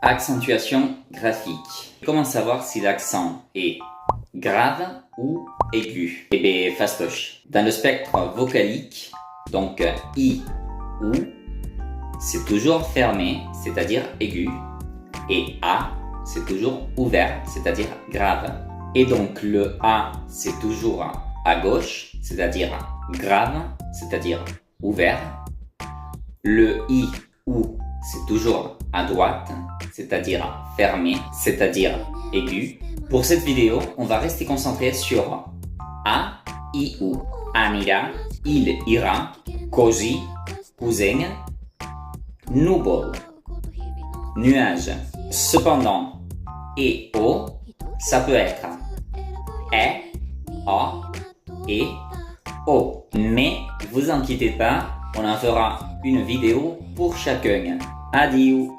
Accentuation graphique. Comment savoir si l'accent est grave ou aigu? Eh bien, fastoche. Dans le spectre vocalique, donc I ou, c'est toujours fermé, c'est-à-dire aigu, et A, c'est toujours ouvert, c'est-à-dire grave. Et donc le A, c'est toujours à gauche, c'est-à-dire grave, c'est-à-dire ouvert. Le I ou, c'est toujours à droite, c'est-à-dire fermé, c'est-à-dire aigu. Pour cette vidéo, on va rester concentré sur A, I, U. Anirà, il ira, così, cousin, nuvole, nuage. Cependant, et O, ça peut être E, A et O. Mais vous inquiétez pas, on en fera une vidéo pour chacun. Adieu!